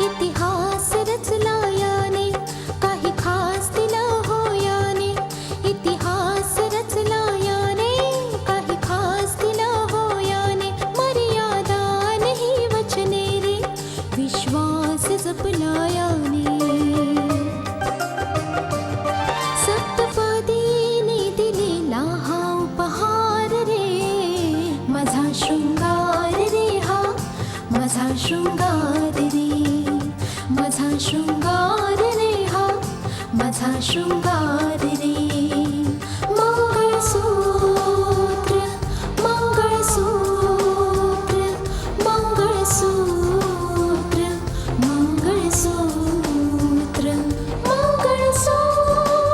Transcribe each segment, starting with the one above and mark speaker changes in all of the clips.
Speaker 1: इतिहास रचला याने, काही खास दिलं हो याने. इतिहास रचला याने, काही खास दिलं हो याने. मर्यादा नाही वचने रे, विश्वास जपला याने. सप्तपदीने दिलेला हा उपहार रे, माझा शृंगार रे हा, माझा शृंगार रे. माझा शृंगार रे हा, माझा शृंगार रे. मंगळसूत्र, मंगळसूत्र, मंगळसूत्र, मंगळसूत्र, मंगळसूत्र,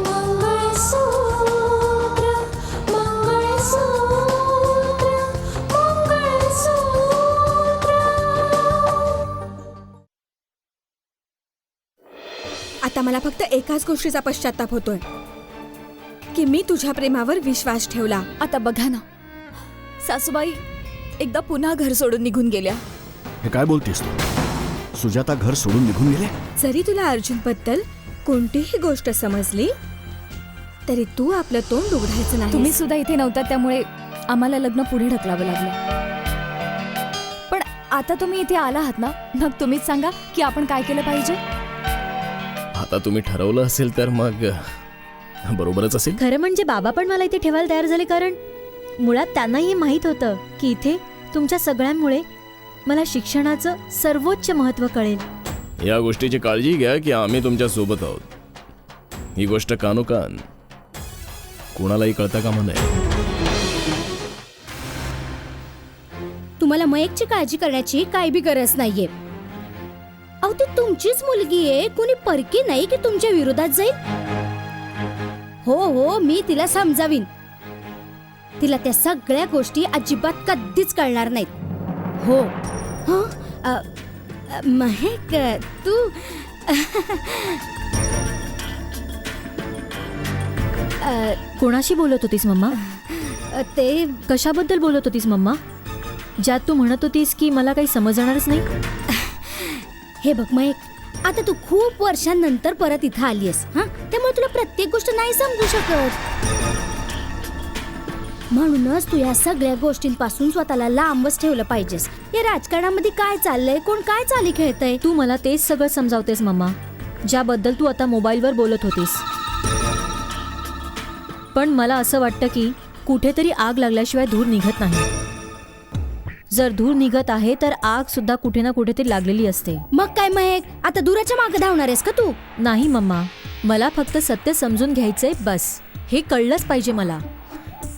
Speaker 1: मंगळसूत्र, मंगळसूत्र, मंगळसूत्र.
Speaker 2: आता मला फक्त एकाच गोष्टीचा पश्चाताप होतोय की मी तुझ्या प्रेमावर विश्वास ठेवला.
Speaker 3: आता बघा ना, सासूबाई एकदा पुन्हा घर सोडून निघून गेल्या.
Speaker 4: हे काय बोलतेस तू? सुजाता घर सोडून निघून गेले?
Speaker 2: जरी तुला अर्जुन बद्दल कोणतीही गोष्ट समजली तरी तू आपलं तोंड उघडायचं नाही.
Speaker 3: तुम्ही सुद्धा इथे नव्हता, त्यामुळे आम्हाला लग्न पुढे ढकलावं लागलं. पण आता तुम्ही इथे आला आहात ना, मग तुम्हीच सांगा की आपण काय केलं पाहिजे.
Speaker 5: आता तुम्ही ठरवलं असेल तर मग बरोबरच असेल.
Speaker 6: खरं म्हणजे बाबा पण मला इथे ठेवायला तयार झाले, कारण मुळात त्यांनाही माहीत होतं की इथे तुमच्या सगळ्यांमुळे मला शिक्षणाचं सर्वोच्च महत्त्व कळेल.
Speaker 5: या गोष्टीची काळजी घ्या की आम्ही तुमच्या सोबत आहोत. ही गोष्ट कानोकान कोणालाही कळता कामा नये.
Speaker 7: तुम्हाला मयकची काळजी करण्याची काही बी गरज नाहीये. अहो, ती तुमचीच मुलगी आहे, कुणी परकी नाही की तुमच्या विरोधात जाईल. हो हो, मी तिला समजावीन. तिला त्या सगळ्या गोष्टी अजिबात कधीच कळणार नाहीत. हो. महक, तू
Speaker 6: कोणाशी बोलत होतीस मम्मा?
Speaker 7: ते
Speaker 6: कशाबद्दल बोलत होतीस मम्मा, ज्यात तू म्हणत होतीस की मला काही समजणारच नाही?
Speaker 7: हे बघ महक, आता तू खूप वर्षांनंतर परत इथं आलीयस, हा, त्यामुळे तुला प्रत्येक गोष्ट नाही समजू शकत. म्हणूनच तू या सगळ्या गोष्टींपासून स्वतःला लांबच ठेवलं पाहिजेस. या राजकारणामध्ये काय चाललंय, कोण काय चाली खेळतय,
Speaker 6: तू मला तेच सगळं समजावतेस मम्मा, ज्याबद्दल तू आता मोबाईलवर बोलत होतीस. पण मला असं वाटतं की कुठेतरी आग लागल्याशिवाय धूर निघत नाही. जर धूर निघत आहे तर आग सुद्धा कुठे ना कुठेतरी लागलेली असते.
Speaker 7: मग काय महक, आता दुराच्या मागे धावणार आहेस का तू?
Speaker 6: नाही मम्मा, मला फक्त सत्य समजून घ्यायचंय बस. हे कळलंच पाहिजे मला.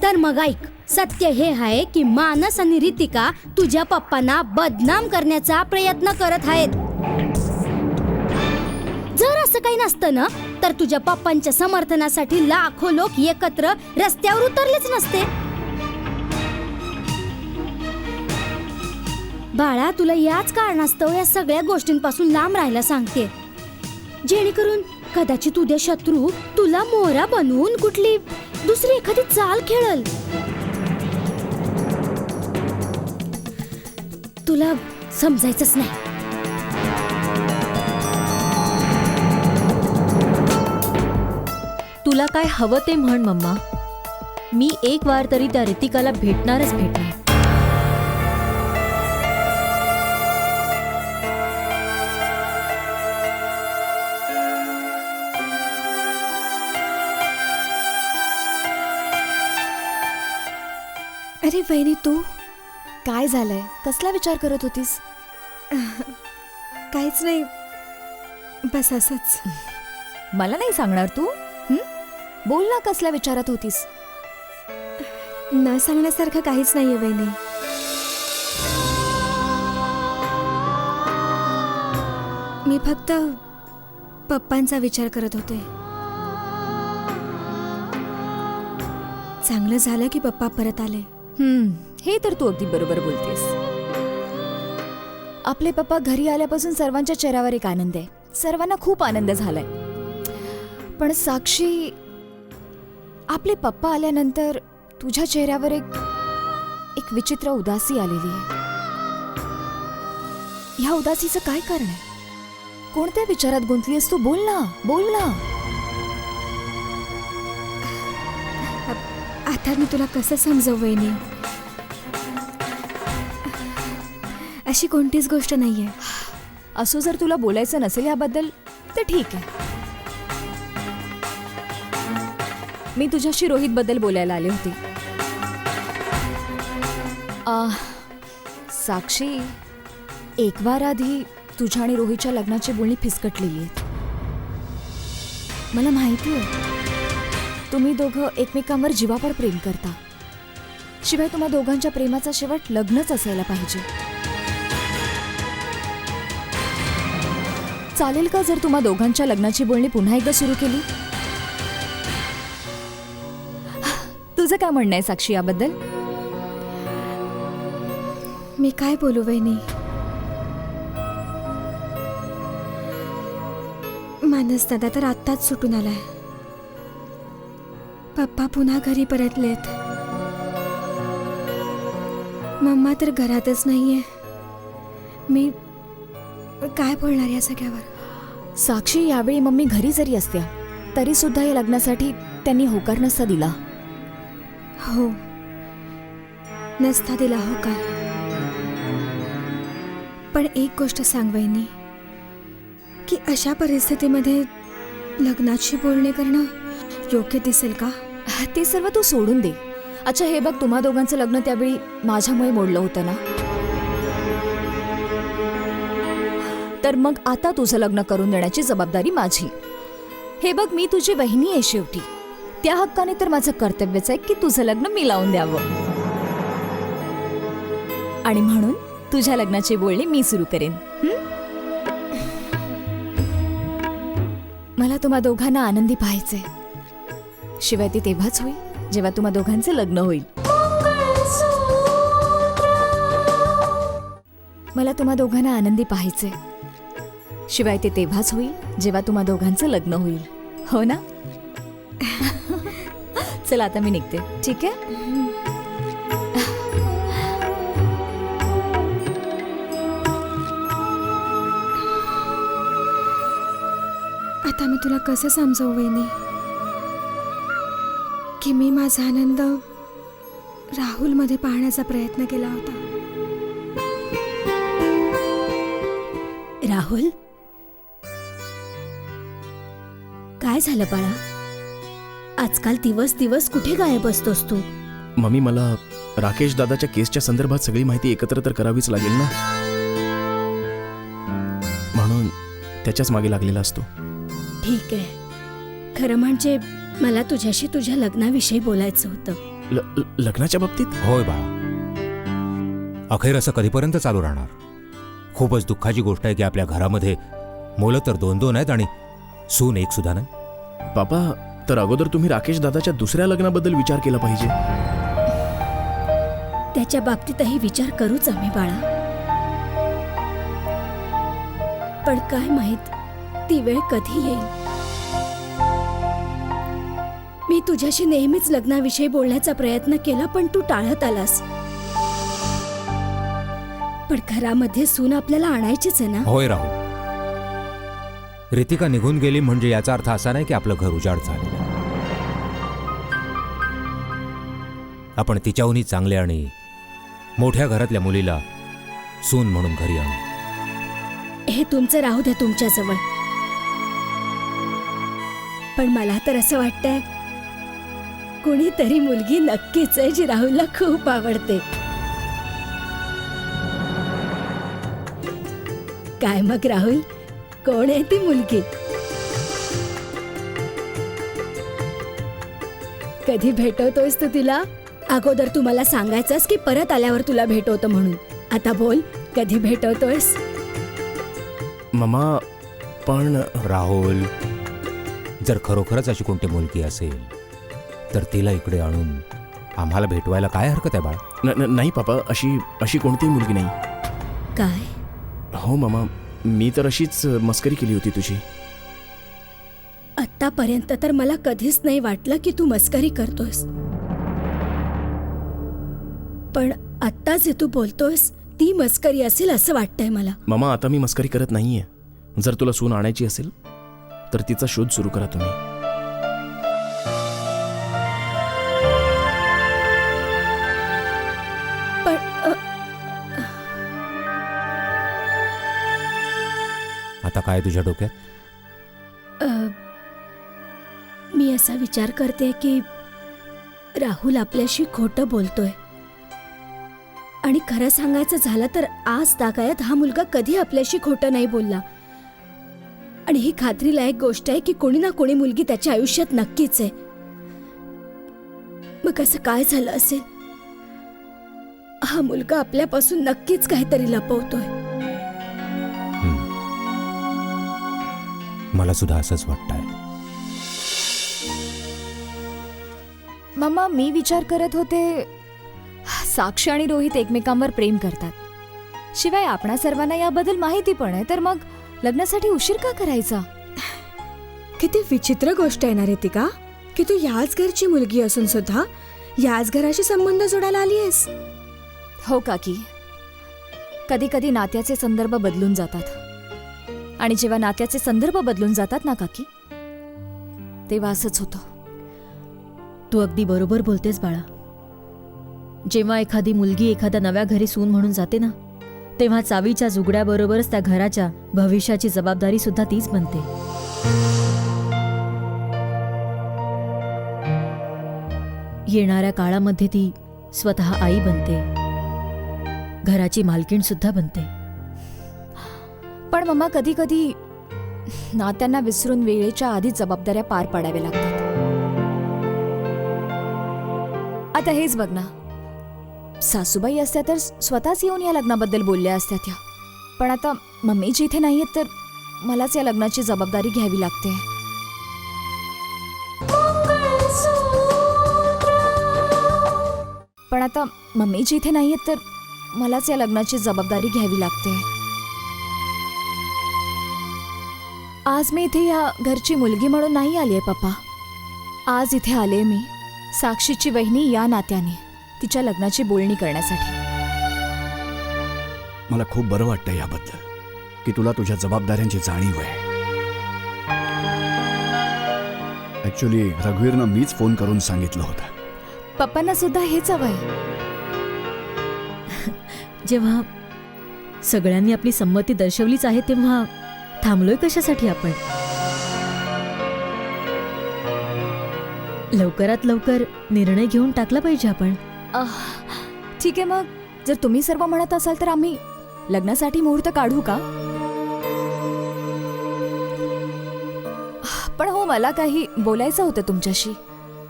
Speaker 7: तर मग ऐक, सत्य हे आहे की मानस आणि रितिका तुझ्या पप्पांना बदनाम करण्याचा प्रयत्न करत आहेत. जर असं काही नसतं ना, तर तुझ्या पप्पांच्या समर्थनासाठी लाखो लोक एकत्र रस्त्यावर उतरलेच नसते. बाळा, तुला याच कारणास्तव या सगळ्या गोष्टींपासून लांब राहायला सांगते, जेणेकरून कदाचित उद्या शत्रू तुला मोहरा बनवून कुठली दुसरी एखादी चाल खेळल. तुला समजायचंच नाही.
Speaker 6: तुला काय हवं ते म्हण मम्मा, मी एक वार तरी त्या रितिकाला भेटणारच भेटणार.
Speaker 2: अरे वहिनी, तू
Speaker 3: काय झालंय? कसला विचार करत होतीस?
Speaker 2: काहीच नाही, बस असंच.
Speaker 3: मला नाही सांगणार तू? बोल ना, कसल्या विचारात होतीस?
Speaker 2: न सांगण्यासारखं काहीच नाहीये वहिनी. मी फक्त पप्पांचा विचार करत होते. चांगलं झालं की पप्पा परत आले.
Speaker 3: हे तर तू अगदी बरोबर बोलतेस. आपले पप्पा घरी आल्यापासून सर्वांच्या चेहऱ्यावर एक आनंद आहे. सर्वांना खूप आनंद झालाय. पण साक्षी, आपले पप्पा आल्यानंतर तुझ्या चेहऱ्यावर एक विचित्र उदासी आलेली आहे. ह्या उदासीचं काय कारण आहे? कोणत्या विचारात गुंतलीस तू? बोल ना, बोल ना.
Speaker 2: आता मी तुला कसं समजवू वहिनी? अशी कोणतीच गोष्ट नाहीये.
Speaker 3: असं जर तुला बोलायचं नसेल याबद्दल तर ठीक आहे. मी तुझ्याशी रोहित बद्दल बोलायला आले होते. साक्षी, एक वार आधी तुझ्या आणि रोहितच्या लग्नाची बोलणी फिसकटलेली आहेत. मला माहिती आहे तुम्ही दोघं एकमेकांवर जीवापाड प्रेम करता. शिवाय तुम्हा दोघांच्या प्रेमाचा शेवट लग्नच असायला पाहिजे. चालेल का जर तुम्हा दोघांच्या लग्नाची बोलणी पुन्हा एकदा सुरू केली? तुझं काय म्हणणं आहे साक्षी याबद्दल?
Speaker 2: मी काय बोलू वहिनी? मानस दादा तर आत्ताच सुटून आलाय. पप्पा पुन्हा घरी परतलेत. मम्मा तर घरातच नाहीये. मी काय बोलणार या सगळ्यावर?
Speaker 3: साक्षी, यावेळी मम्मी घरी जरी असत्या तरी सुद्धा या लग्नासाठी त्यांनी होकार नसता दिला.
Speaker 2: हो, नसता दिला होकार. पण एक गोष्ट सांग वहिनी, की अशा परिस्थितीमध्ये लग्नाची बोलणी करणं योग्य दिसेल का?
Speaker 3: ते सर्व तू सोडून दे. अच्छा हे बघ, तुम्हा दोघांचं लग्न त्यावेळी माझ्यामुळे मोडलं होतं ना, तर मग आता तुझं लग्न करून देण्याची जबाबदारी माझी. हे बघ, मी तुझी वहिनी आहे शेवटी. त्या हक्काने तर माझं कर्तव्यच आहे की तुझं लग्न मी लावून द्यावं. आणि म्हणून तुझ्या लग्नाची बोलणी मी सुरू करेन. मला तुम्हा दोघांना आनंदी पाहायचंय. शिवाय ते तेव्हाच होईल जेव्हा तुम्हा दोघांचं लग्न होईल. मला तुम्हा दोघांना आनंदी पाहायचंय. शिवाय ते तेव्हाच होईल जेव्हा तुम्हा दोघांचं लग्न होईल. हो ना? चला आता मी निघते. ठीक आहे?
Speaker 2: आता मी तुला कसं समजावू वहिनी, की मी माझा आनंद राहुलमध्ये पाहण्याचा प्रयत्न केला होता.
Speaker 6: राहुल, काय झालं बाळा? आजकाल दिवस दिवस कुठे गायब असतोस तू?
Speaker 5: मम्मी, मला राकेश दादाच्या केसच्या संदर्भात सगळी माहिती एकत्र तर करावीच लागेल ना, म्हणून त्याच्याच मागे लागलेला असतो.
Speaker 6: ठीक आहे. खरं म्हणजे मला तुझ्याशी तुझ्या लग्नाविषयी बोलायचं होतं.
Speaker 5: लग्नाच्या बाबतीत?
Speaker 8: होय बाळा, अखेर असं कधीपर्यंत चालू राहणार? खूपच दुःखाची गोष्ट आहे की आपल्या घरामध्ये मुलं तर 2-2 आहेत आणि सून एक सुद्धा नाही.
Speaker 5: पापा, तर अगोदर तुम्ही राकेश दादाच्या दुसऱ्या लग्नाबद्दल विचार केला पाहिजे.
Speaker 6: त्याच्या बाबतीतही विचार करूच आम्ही बाळा. पण काय माहित ती वेळ कधी येईल. मी तुझ्याशी नेहमीच लग्नाविषयी बोलण्याचा प्रयत्न केला, पण तू टाळत आलास. पण घरामध्ये सून आपल्याला आणायचीच आहे ना?
Speaker 8: होय राहुल, रितिका निघून गेली म्हणजे याचा अर्थ असा नाही की आपलं घर उजाड झालेलं. आपण तिच्याहूनही चांगले आणि मोठ्या घरातल्या मुलीला सून म्हणून घरी आणू.
Speaker 6: हे तुमचं राहू द्या तुमच्याजवळ. पण मला तर असं वाटतंय कुणीतरी मुलगी नक्कीच आहे जी राहुलला खूप आवडते. काय मग राहुल, कोण आहे ती मुलगी? कधी भेटवतोयस तू तिला? अगोदर तू मला सांगायचंस की परत आल्यावर तुला भेटवतो म्हणून. आता बोल, कधी भेटवतोयस?
Speaker 5: मम्मा, पण
Speaker 8: राहुल, जर खरोखरच अशी कोणती मुलगी असेल तर तिला इकडे आणून आम्हाला भेटवायला काय हरकत आहे बाळा?
Speaker 5: नाही पापा, अशी कोणतीही मुलगी नाही.
Speaker 6: काय?
Speaker 5: हो मम्मा, मी तर अशीच मस्करी केली होती तुझी.
Speaker 6: आतापर्यंत तर मला कधीच नाही वाटलं की तू मस्करी करतोयस.
Speaker 2: पण आत्ता जे तू बोलतोयस ती मस्करी असेल असं वाटतंय मला.
Speaker 5: मामा आता मी मस्करी करत नाहीये. जर तुला सून आणायची असेल तर तिचा शोध सुरू करा तुम्ही.
Speaker 2: पण
Speaker 8: आता काय तुझ्या डोक्यात?
Speaker 2: मी असा विचार करते की राहुल आपल्याशी खोटं बोलतोय. आणि खरं सांगायचं झालं तर आज तागायत हा मुलगा कधी आपल्याशी खोटं नाही बोलला. आणि ही खात्रीलायक गोष्ट आहे की कोणी ना कोणी मुलगी त्याच्या आयुष्यात नक्कीच आहे. मग असं काय झालं असेल? हा मुलगा आपल्यापासून नक्कीच काहीतरी लपवतोय.
Speaker 8: मला सुद्धा असंच वाटतंय.
Speaker 3: मम्मा मी विचार करत होते साक्षी आणि रोहित एकमेकांवर प्रेम करतात. शिवाय आपणा सर्वांना याबद्दल माहिती पण आहे, तर मग लग्नासाठी उशीर का करायचा?
Speaker 2: किती विचित्र गोष्ट आहे ना रितिका की तू याच घरची मुलगी असून सुद्धा याच घराशी संबंध जोडायला आली आहेस.
Speaker 3: हो काकी, कधी कधी नात्याचे संदर्भ बदलून जातात. आणि जेव्हा नात्याचे संदर्भ बदलून जातात ना काकी, तेव्हा असंच होतं.
Speaker 6: तू अगदी बरोबर बोलतेस बाळा. जेव्हा एखादी मुलगी एखाद्या नव्या घरी सून म्हणून जाते ना, तेव्हा चावीच्या जुगड्याबरोबरच त्या घराच्या भविष्याची जबाबदारी सुद्धा तीच बनते. येणाऱ्या काळामध्ये ती स्वतः आई बनते, घराची मालकीण सुद्धा बनते.
Speaker 3: पण मम्मा कधी कधी नात्यांना विसरून वेळेच्या आधीच जबाबदाऱ्या पार पाडाव्या लागतात. आता हेच बघ ना, सासूबाई असत्या तर स्वतःच येऊन या लग्नाबद्दल बोलल्या असत्या त्या. पण आता मम्मीची इथे नाहीयेत तर मलाच या लग्नाची जबाबदारी घ्यावी लागते. पण आता मम्मीची इथे नाहीयेत तर मलाच या लग्नाची जबाबदारी घ्यावी लागते. आज मी इथे या घरची मुलगी म्हणून नाही आली आहे पप्पा. आज इथे आले मी साक्षीची वहिनी या नात्याने तिच्या लग्नाची बोलणी करण्यासाठी.
Speaker 4: मला खूप बरं वाटतं याबद्दल की तुला तुझ्या जबाबदाऱ्यांची जाणीव आहे. ऍक्च्युली रघुवीरनं मीच फोन करून सांगितलं होतं.
Speaker 3: पप्पांना सुद्धा हेच हवंय.
Speaker 6: जेव्हा सगळ्यांनी आपली संमती दर्शवलीच आहे तेव्हा थांबलोय कशासाठी आपण? लवकरात लवकर निर्णय घेऊन टाकला पाहिजे आपण.
Speaker 3: ठीक आहे, मग जर तुम्ही सर्व म्हणत असाल तर आम्ही लग्नासाठी मुहूर्त काढू का? पण हो, मला काही बोलायचं होतं तुमच्याशी.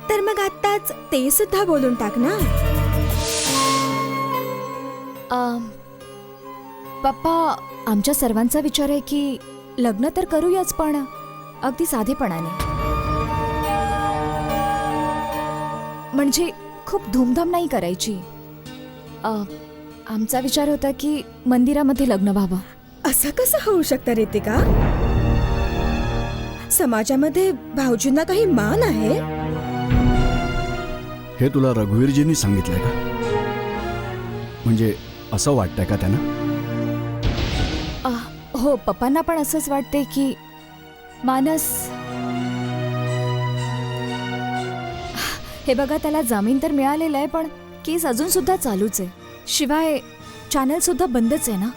Speaker 2: तर मग आत्ताच ते सुद्धा बोलून टाक ना.
Speaker 3: पप्पा, आमच्या सर्वांचा विचार आहे की लग्न तर करूयाच, पण अगदी साधेपणाने. म्हणजे खूप धूमधाम नाही करायची. आमचा विचार होता की मंदिरामध्ये लग्न व्हावं.
Speaker 2: असं कसं होऊ शकतं रितिका? समाजामध्ये भाऊजींना काही मान आहे?
Speaker 4: हे तुला रघुवीरजींनी सांगितलंय का? म्हणजे असं वाटतंय का त्यांना?
Speaker 3: हो, पप्पांना पण असंच वाटते की मानस, हे बघा, त्याला जामीन तर मिळालेला आहे पण केस अजून सुद्धा चालूच आहे. शिवाय चॅनल सुद्धा बंदच आहे ना.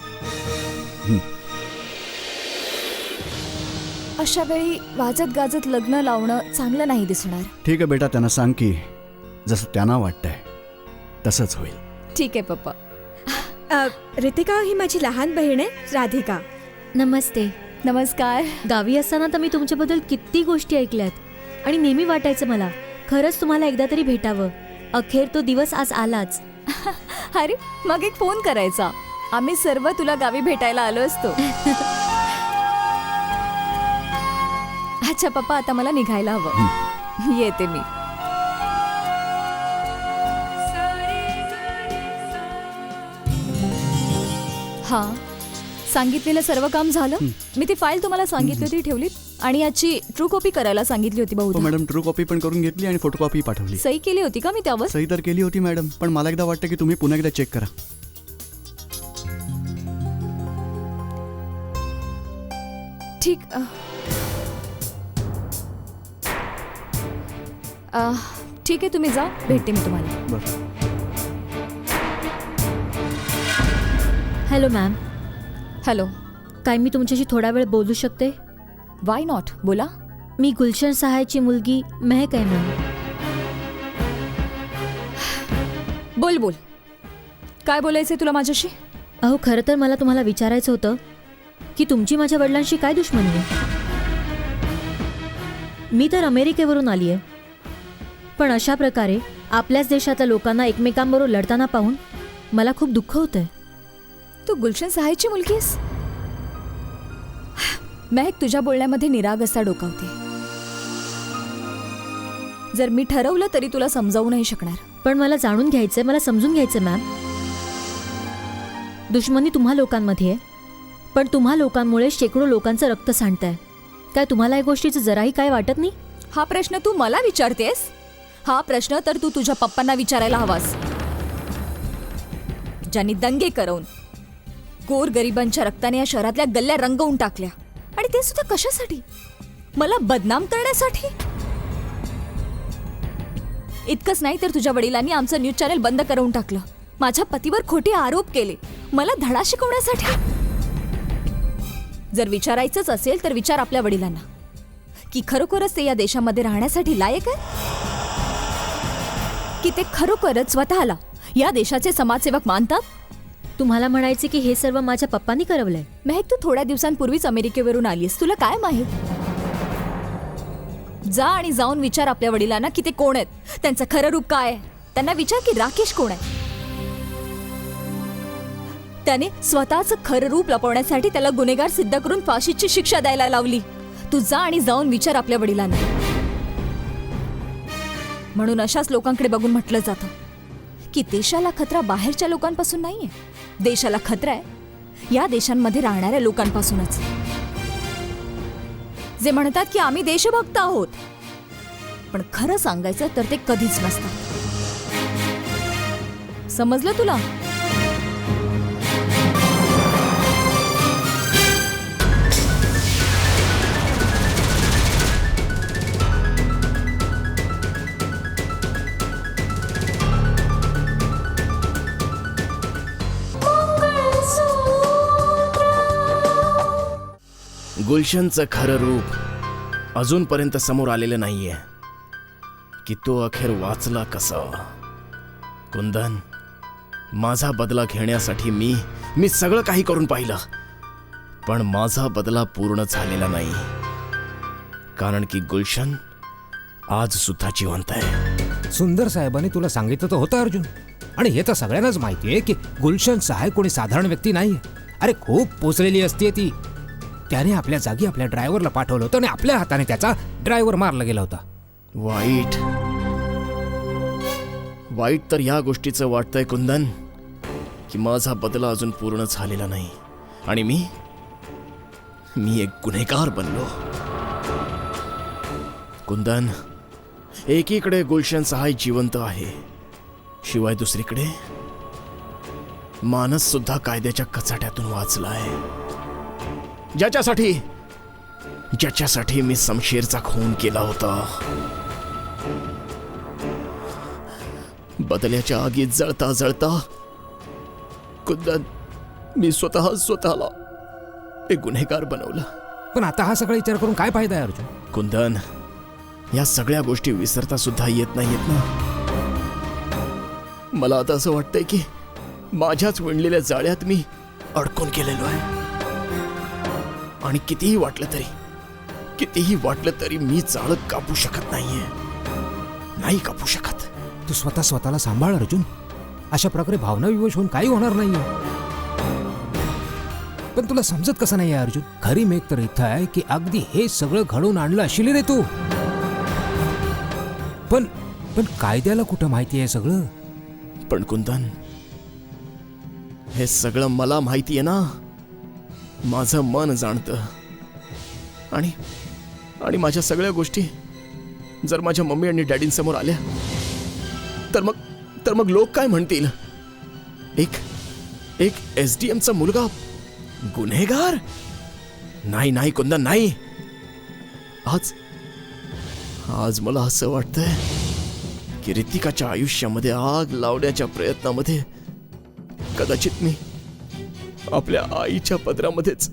Speaker 3: अशा वेळी वाजत गाजत लग्न लावणं चांगलं नाही दिसणार.
Speaker 4: ठीक आहे बेटा, त्यांना सांग की जसं त्यांना वाटतंय तसंच होईल.
Speaker 3: ठीक आहे पप्पा.
Speaker 2: रितिका ही माझी लहान बहीण आहे राधिका.
Speaker 6: नमस्ते.
Speaker 3: नमस्कार.
Speaker 6: गावी असताना तर मी तुमच्याबद्दल किती गोष्टी ऐकल्यात आणि नेहमी वाटायचं मला खरंच तुम्हाला एकदा तरी भेटावं. अखेर तो दिवस आज आलाच.
Speaker 3: अरे, मग एक फोन करायचा, आम्ही सर्व तुला गावी भेटायला आलो असतो. अच्छा पप्पा, आता मला निघायला हवं. येते मी. हा, सांगितलेलं सर्व काम झालं. मी ती फाईल तुम्हाला सांगितली होती ठेवलीत? आणि याची ट्रू कॉपी करायला सांगितली होती
Speaker 4: हो
Speaker 3: बहुधा.
Speaker 4: मॅडम, ट्रू कॉपी पण करून घेतली आणि फोटो कॉपी पाठवली.
Speaker 3: सही केली होती का मी त्यावर?
Speaker 4: सही तर केली होती मॅडम, पण मला एकदा वाटतं की तुम्ही पुन्हा एकदा चेक करा.
Speaker 3: ठीक ठीक आहे, तुम्ही जा, भेटते मी तुम्हाला.
Speaker 4: बरं.
Speaker 6: Hello ma'am,
Speaker 3: hello.
Speaker 6: काय मी तुमच्याशी थोडा वेळ बोलू शकते?
Speaker 3: वाय नॉट, बोला.
Speaker 6: मी गुलशन सहायची मुलगी मेहक आहे मॅम.
Speaker 3: बोल बोल, काय बोलायचंय तुला माझ्याशी?
Speaker 6: अहो, खरं तर मला तुम्हाला विचारायचं होतं की तुमची माझ्या वडिलांशी काय दुश्मनी आहे. मी तर अमेरिकेवरून आली आहे, पण अशा प्रकारे आपल्याच देशातल्या लोकांना एकमेकांबरोबर लढताना पाहून मला खूप दुःख होतंय.
Speaker 3: तू गुलशन सहायची मुलगी आहेस? महक तुझ्या बोलण्यामध्ये निराग असा डोकावते. जर मी ठरवलं तरी तुला समजावू नाही शकणार.
Speaker 6: पण मला जाणून घ्यायचंय, मला समजून घ्यायचंय मॅम. दुश्मनी तुम्हा लोकांमध्ये आहे, पण तुम्हा लोकांमुळे शेकडो लोकांचं रक्त सांडतंय. काय तुम्हाला या गोष्टीचं जराही काय वाटत नाही?
Speaker 3: हा प्रश्न तू मला विचारतेस? हा प्रश्न तर तू तुझ्या पप्पांना विचारायला हवास, ज्यांनी दंगे करवून गोरगरिबांच्या रक्ताने या शहरातल्या गल्ल्या रंगवून टाकल्या, आणि ते सुद्धा कशासाठी? मला बदनाम करण्यासाठी. इतकंच नाही तर तुझ्या वडिलांनी आमचं न्यूज चॅनल बंद करून टाकलं, माझ्या पतीवर खोटे आरोप केले, मला धडा शिकवण्यासाठी. जर विचारायचंच असेल तर विचार आपल्या वडिलांना की खरोखरच ते या देशामध्ये राहण्यासाठी लायक आहे, की ते खरोखरच स्वतःला या देशाचे समाजसेवक मानतात.
Speaker 6: तुम्हाला म्हणायचे की हे सर्व माझ्या पप्पांनी करवलंय?
Speaker 3: महक, तू थोड्या दिवसांपूर्वीच अमेरिकेवरून आलीस, तुला काय माहित? जा आणि जाऊन विचार आपल्या वडिलांना की ते कोण आहेत, त्यांचं खरं रूप काय आहे. त्यांना विचार की राकेश कोण आहे. त्याने स्वतःचं खरं रूप लपवण्यासाठी त्याला गुन्हेगार सिद्ध करून फाशीची शिक्षा द्यायला लावली. तू जा आणि जाऊन विचार आपल्या वडिलांना. म्हणून अशाच लोकांकडे बघून म्हटलं जातं की देशाला खतरा बाहेरच्या लोकांपासून नाहीये, देशाला खतरा आहे या देशांमध्ये राहणाऱ्या लोकांपासूनच, जे म्हणतात की आम्ही देशभक्त आहोत, पण खरं सांगायचं तर ते कधीच नसतात. समजलं तुला?
Speaker 5: गुलशनचं खरं रूप अजूनपर्यंत समोर आलेलं नाहीये की तो अखेर वाचला कसा. कुंदन, माझा बदला घेण्यासाठी मी सगळं काही करून पाहिलं, पण माझा बदला पूर्ण झालेला नाही, कारण की गुलशन आज सुद्धा जिवंत आहे.
Speaker 8: सुंदर साहेबांनी तुला सांगितलं तर होतं अर्जुन, आणि हे तर सगळ्यांनाच माहिती आहे की गुलशन सहाय कोणी साधारण व्यक्ती नाही. अरे खूप पोचलेली असते ती. त्याने आपल्या जागी आपल्या ड्रायव्हरला पाठवलं होतं आणि आपल्या हाताने त्याचा ड्रायव्हर मारला गेला होता.
Speaker 5: वाईट तर या गोष्टीचं वाटतंय कुंदन की माझा बदला अजून पूर्ण झालेला नाही आणि मी एक गुन्हेगार बनलो. कुंदन, एकीकडे गुलशन सहाय जिवंत आहे, शिवाय दुसरीकडे मानस सुद्धा कायद्याच्या कचाट्यातून वाचलाय, ज्याच्यासाठी मी शमशेरचा खून केला होता. बदल्याच्या आगीत जळता जळता कुंदन, मी स्वतःला एक गुन्हेगार बनवलं.
Speaker 8: पण आता हा सगळा विचार करून काय फायदा आहे अर्जुन?
Speaker 5: कुंदन, या सगळ्या गोष्टी विसरता सुद्धा येत नाहीयेत ना. मला आता असं वाटतंय की माझ्याच विणलेल्या जाळ्यात मी अडकून गेलेलो आहे, आणि कितीही वाटलं तरी मी जाळं कापू शकत नाहीये, नाही कापू शकत.
Speaker 8: तू स्वतःला सांभाळ अर्जुन. अशा प्रकारे भावना विवश होऊन काही होणार नाहीये. पण तुला समजत कसं नाहीये अर्जुन? खरी मेघ तर इथं आहे की अगदी हे सगळं घडवून आणलं असेल रे तू. पण कायद्याला कुठं माहिती आहे सगळं?
Speaker 5: पण कुंदन, हे सगळं मला माहिती आहे ना. माझं मन जाणतं आणि माझ्या सगळ्या गोष्टी जर माझ्या मम्मी आणि डॅडींसमोर आल्या तर मग लोक काय म्हणतील? एक SDMचा मुलगा गुन्हेगार? नाही कुंदन, नाही. आज मला असं वाटतंय की रितिकाच्या आयुष्यामध्ये आग लावण्याच्या प्रयत्नामध्ये कदाचित मी आपल्या आईच्या पदरामध्येच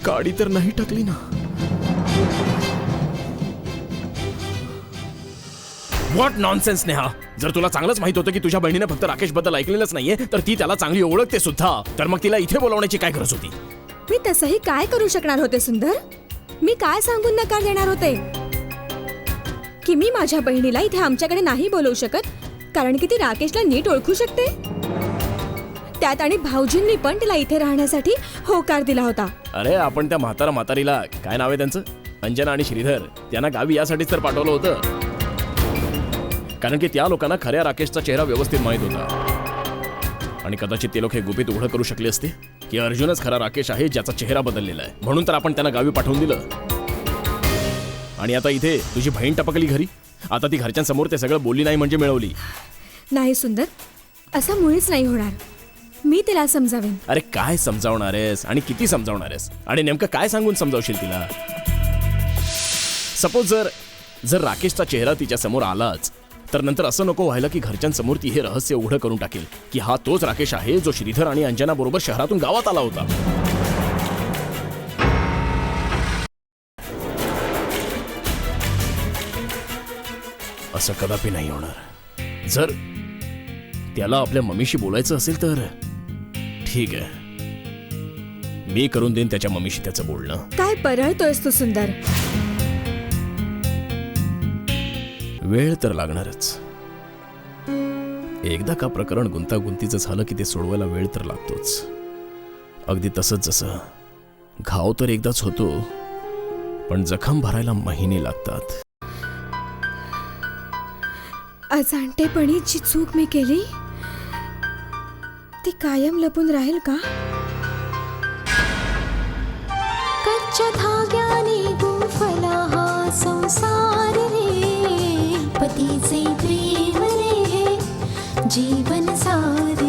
Speaker 5: काडी तर नाही टाकली ना. What nonsense Neha. जर तुला चांगलंच माहित होतं की तुझ्या बहिणीने फक्त राकेश बद्दल ऐकलेलंच नाहीये तर ती त्याला चांगली ओळखते सुद्धा, तर मग तिला इथे बोलावण्याची काय गरज होती?
Speaker 3: मी तसंही काय करू शकणार होते सुंदर? मी काय सांगून नकार देणार होते की मी माझ्या बहिणीला इथे आमच्याकडे नाही बोलवू शकत कारण की ती राकेशला नीट ओळखू शकते? त्यात आणि भाऊजींनी पण तिला इथे राहण्यासाठी होकार दिला होता.
Speaker 5: अरे आपण त्या म्हातारीला, काय नाव आहे त्यांचं, अंजना आणि श्रीधर, त्यांना गावी यासाठीच तर पाठवलं होतं कारण की त्या लोकांना खऱ्या राकेशचा चेहरा व्यवस्थित माहित होता आणि कदाचित ते लोक हे गुपित उघड करू शकले असते की अर्जुनच खरा राकेश आहे ज्याचा चेहरा बदललेला आहे. म्हणून तर आपण त्यांना गावी पाठवून दिलं. आणि आता इथे तुझी बहीण टपकली घरी. आता ती घरच्यांसमोर ते सगळं बोलली नाही म्हणजे मिळवली.
Speaker 3: नाही सुंदर, असं मुळीच नाही होणार. मी तिला समजावेन.
Speaker 5: अरे काय समजावणार आहेस आणि किती समजावणार आहेस आणि नेमकं काय सांगून समजावशील तिला? सपोज जर राकेशचा चेहरा तिच्या समोर आलाच तर नंतर असं नको व्हायला की घरच्यांसमोर ती हे रहस्य उघडं करून टाकेल की हा तोच राकेश आहे जो श्रीधर आणि अंजना बरोबर शहरातून गावात आला होता. असं कदापि नाही होणार. जर त्याला आपल्या मम्मीशी बोलायचं असेल तर ठीक आहे, मी करून देईन त्याच्या मम्मीशी त्याचं बोलणं.
Speaker 3: काय परळतोयस तू सुंदर?
Speaker 5: वेळ तर लागणारच. एकदा का प्रकरण गुंतागुंतीचं झालं की ते सोडवायला वेळ तर लागतोच. अगदी तसंच जसं घाव तर एकदाच होतो पण जखम भरायला महिने लागतात.
Speaker 3: अजाणतेपणी जी चूक मी केली ती कायम लपून राहील का?
Speaker 1: कच्च्या धाग्याने गुंफला हा संसार रे, पतीचे प्रेम रे जीवन सारे.